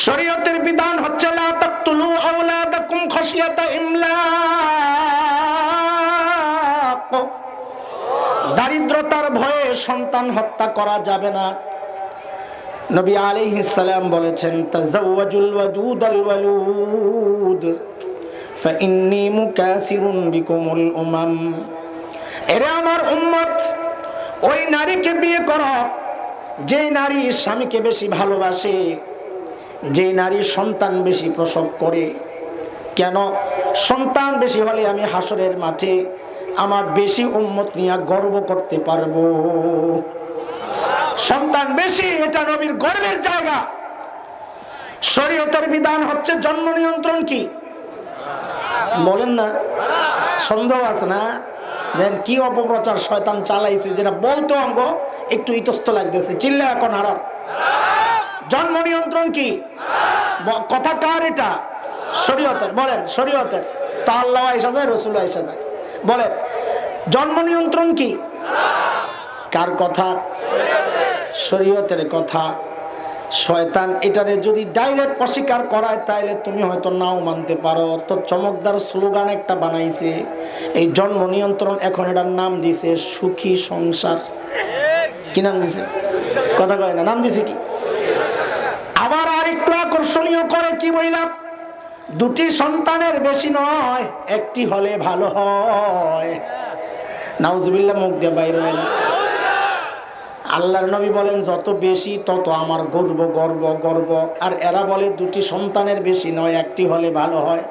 শরীয়তের বিধান হচ্ছে লা তাকতুলু আওলাদাকুম খাশিয়াতা ইমলাক। দারিদ্রতার ভয়ে সন্তান হত্যা করা যাবে না। নবী আলাইহিস সালাম বলেছেন তাযাওয়াজুল ওয়াদুদাল ওয়ালুদ ফাইন্নী মুকাসিরুন বিকুমুল উমাম। এরা আমার উম্মত, ওই নারীকে বিয়ে করো যে নারী স্বামীকে বেশি ভালোবাসে, যে নারী সন্তান বেশি প্রসব করে। কেন? সন্তান বেশি হলে আমি হাসরের মাঠে আমার বেশি উম্মত নিয়ে গর্ব করতে পারবো। সন্তান বেশি, এটা নবীর গর্বের জায়গা। শরীয়তের বিধান হচ্ছে জন্ম নিয়ন্ত্রণ। কি বলেন না? সন্দেহ আছে না? দেন কি অপপ্রচার শয়তান চালাইছে, যেটা বলতো আমগো একটু ইতস্ত লাগতেছে। চিল্লা এখন আরো। জন্ম নিয়ন্ত্রণ কি? কথা কার এটা? শরীয়তের। বলেন শরীয়তের। তা আল্লাহ আয়েশা যায়, রাসূল আয়েশা যায়। বলেন জন্ম নিয়ন্ত্রণ কি? কার কথা? শরীয়তের কথা। শয়তান এটারে যদি ডাইরেক্ট অস্বীকার করায় তাহলে তুমি হয়তো নাও মানতে পারো। তো চমকদার স্লোগান একটা বানাইছে এই জন্ম নিয়ন্ত্রণ, এখন এটার নাম দিছে সুখী সংসার। কি নাম দিছে? কথা কয় না, নাম দিছে কি? আবার আরেকটু আকর্ষণীয় করে কি বললাম, দুটি সন্তানের বেশি নয়, একটি হলে ভালো হয়। নাউজুবিল্লাহ, মুখ দিয়ে বাইরে হইল। আল্লাহর নবী বলেন যত বেশি তত আমার গর্ব গর্ব গর্ব। আর এরা বলে দুটি সন্তানের বেশি নয়, একটি হলে ভালো হয়।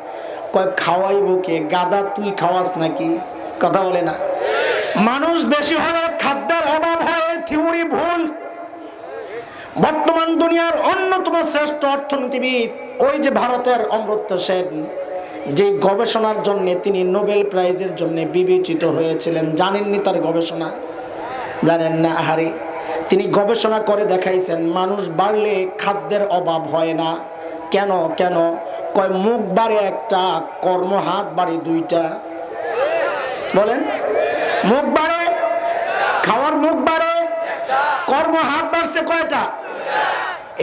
কয় খাওয়াইব কে? গাদা তুই খাওয়াস নাকি? কথা বলে না। মানুষ বেশি হলে খাদ্যের অভাব হয়, থিওরি ভুল। বর্তমান দুনিয়ার অন্যতম শ্রেষ্ঠ অর্থনীতিবিদ ওই যে ভারতের অমর্ত্য সেন, যে গবেষণার জন্য তিনি নোবেল প্রাইজের জন্য বিবেচিত হয়েছিলেন, জানেননি তার গবেষণা? জানেন না? আহারে, তিনি গবেষণা করে দেখাইছেন মানুষ বাড়লে খাদ্যের অভাব হয় না। কেন? কেন? কয় মুখ বাড়ে একটা, কর্ম হাত বাড়ে দুইটা। বলেন মুখ বাড়ে, খাওয়ার মুখ বাড়ে, কর্ম হাত বাড়ছে কয়টা?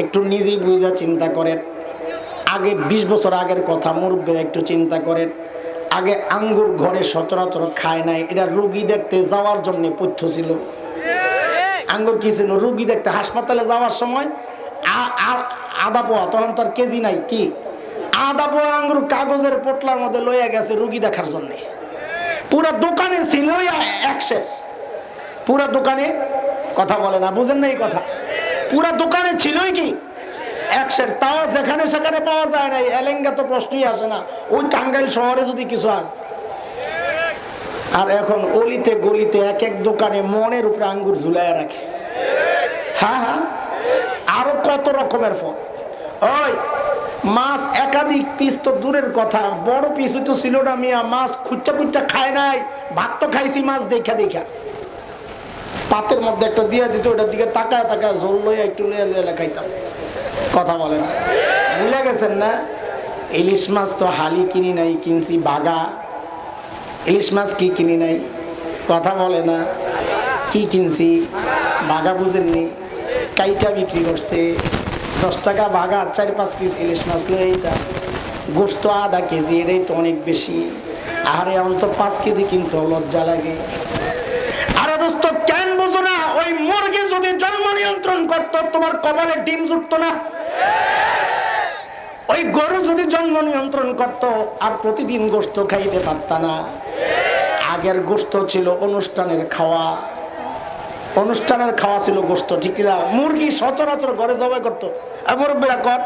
একটু নিজেই বুঝা চিন্তা করেন। আগে 20 বছর আগের কথা, মুরব্বীরা একটু চিন্তা করেন। আগে আঙ্গুর ঘরে সচরাচর খায় নাই, এটা রোগী দেখতে যাওয়ার জন্য পথ্য ছিল। আঙ্গুর কি ছিল? রোগী দেখতে হাসপাতালে যাওয়ার সময় আদা পোয়া, তখন তো আর কেজি নাই, কি আদা পোয়া আঙ্গুর কাগজের পোটলার মধ্যে লইয়া গেছে রোগী দেখার জন্য। পুরা দোকানে ছিল একশেষ, পুরা দোকানে। কথা বলে না, বুঝেন না এই কথা? পুরা দোকানে ছিলই কি একশের। তাও যেখানে সেখানে পাওয়া যায় না, এলেঙ্গা তো প্রশ্নই আসে না। ওই টাঙ্গাইল শহরে যদি কিছু আছে। আর এখন অলিতে গলিতে এক এক দোকানে মনের উপরে আঙ্গুর ঝুলাইয়া রাখে। হ্যাঁ হ্যাঁ, আরো কত রকমের ফল। ওই মাছ একাধিক পিস তো দূরের কথা, বড় পিস তো ছিল না মিয়া। মাছ খুচ্চা খুচ্চা খায় নাই, ভাত তো খাইছি মাছ দেখা দেখা। পাতের মধ্যে একটা দিয়ে দিত, ওটার দিকে তাকায় তাকায় ঝোল লইয়া একটু লইয়া লইয়া খাইতাম। কথা বলে না, ভুলে গেছেন না? ইলিশ মাছ তো হালি কিনি নাই, কিনছি বাগা। ইলিশ মাছ কি কিনি নাই? কথা বলে না, কি কিনছি? বাগা। বুঝেননি? কাইটা বিক্রি করছে 10 টাকা বাগা, 4-5 পিস ইলিশ মাছ লয়ে এইটা। গোস্ত আধা কেজি, এটাই তো অনেক বেশি। আরে এখন তো 5 কেজি কিনতে লজ্জা লাগে। আরে দোস্ত, কেন বুঝো না? ওই মুরগি যদি জন্ম নিয়ন্ত্রণ করতো তোমার কপালে ডিম জুটতো না। ওই গরু যদি জন্ম নিয়ন্ত্রণ করতো আর প্রতিদিন গোস্ত খাইতে পারত না। আগের গোস্ত ছিল অনুষ্ঠানের খাওয়া, অনুষ্ঠানের খাওয়া ছিল গোস্ত, ঠিক না? মুরগি সচরাচর ঘরে জবাই করতো। মুরব্বীরা কর,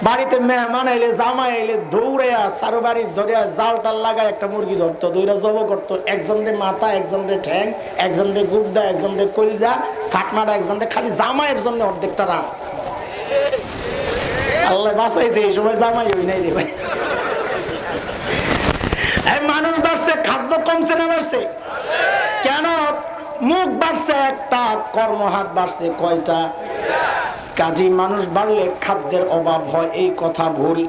বাড়িতে মেহমান এলে, জামা এলে দৌড়াইয়া চারো বাড়ি ধরে জাল টাল লাগায় একটা মুরগি ধরতো, দৌড়া জব করতো। একজনরে মাথা, একজনরে ঠ্যাং, একজনরে গুর্দা, একজনরে কলিজা, ছাটনাটা একজনরে, খালি জামাইয়ের জন্য অর্ধেকটা রাত। আল্লাহ বাঁচাইছে, এই সময় জামাই হই নাই রে ভাই। মানুষ বাড়ছে, খাদ্য কমছে না বাড়ছে? কেন? মুখ বাড়ছে একটা, কর্ম হাত বাড়ছে কয়টা? কাজী মানুষ বাড়লে খাদ্যের অভাব হয়, এই কথা ভুল।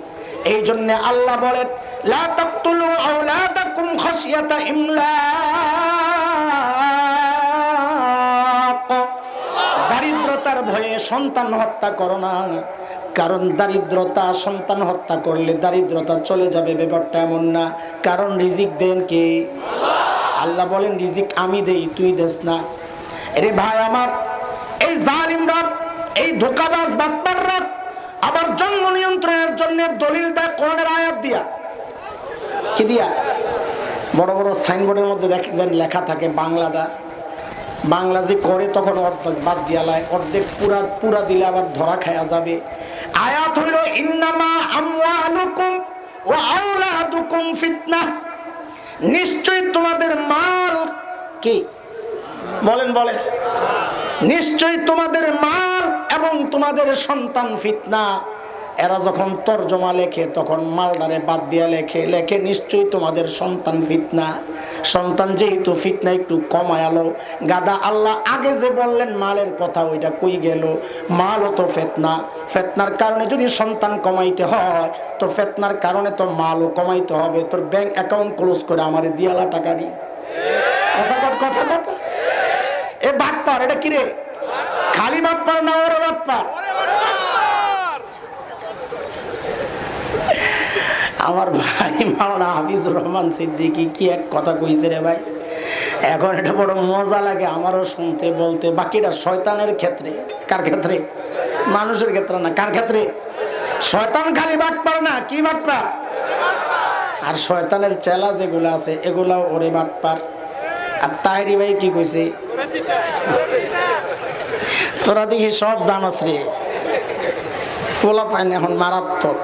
এই জন্য আল্লাহ বলেন লা তাকতুলু আওলাদাকুম খাশিয়াতা ইমলাক। দারিদ্রতার ভয়ে সন্তান হত্যা করো না। কারণ দারিদ্রতা, সন্তান হত্যা করলে দারিদ্রতা চলে যাবে ব্যাপারটা এমন না। কারণ রিজিক দেন কে? আল্লাহ বলেন রিজিক আমি দেই, তুই দেস না। আরে ভাই আমার, এই জালিমরা, এই ধোঁকাবাজ বাটপাররা আবার জন্ম নিয়ন্ত্রণের জন্য দলিল দেয় কোরআনের আয়াত দিয়া। কি দিয়া? বড় বড় সাইনবোর্ডের মধ্যে দেখবেন লেখা থাকে বাংলাটা, বাংলা যে করে তখন অর্ধেক বাদ দিয়া লাই, অর্ধেক পুরা দিলে আবার ধরা খায়া যাবে। আয়াত হইল ইন্নামা আমওয়ালুকুম ওয়া আওলাদুকুম ফিতনাহ, নিশ্চয় তোমাদের মাল কি বলেন বলেন, নিশ্চয় তোমাদের মাল এবং তোমাদের সন্তান ফিতনা। এরা যখন তরজমা লেখে তখন মালদারে বাদ দিয়া লেখে নিশ্চয়ই তোমাদের সন্তান ফিতনা। সন্তান যেহেতু ফিতনা একটু কমায়ালো গাদা, আল্লাহ আগে যে বললেন মালের কথা ওইটা কই গেল? মালও তো ফিতনা, ফিতনার কারণে যদি সন্তান কমাইতে হয় তো ফিতনার কারণে তো মালও কমাইতে হবে। তোর ব্যাংক অ্যাকাউন্ট ক্লোজ করে আমারে দিয়ালা টাকা দি। কথা এ বাটপার, এটা কি রে? খালি বাটপার না ওরে বাটপার? আমার ভাই মাওলানা হাফিজুর রহমান সিদ্দিকী কি এক কথা কইছে রে ভাই, এখন এটা বড় মজা লাগে আমারও শুনতে বলতে। বাকিটা শয়তানের ক্ষেত্রে। কার ক্ষেত্রে? মানুষের ক্ষেত্রে না। কার ক্ষেত্রে? শয়তান খালি বাটপার না, কি বাটপার? আর শয়তানের চেলা যেগুলো আছে এগুলাও ওরে বাটপার। আর তাইরি ভাই কি কইছে? তোরা দেখি সব জানস রে, পোলা পাইনি এখন মারাত্মক।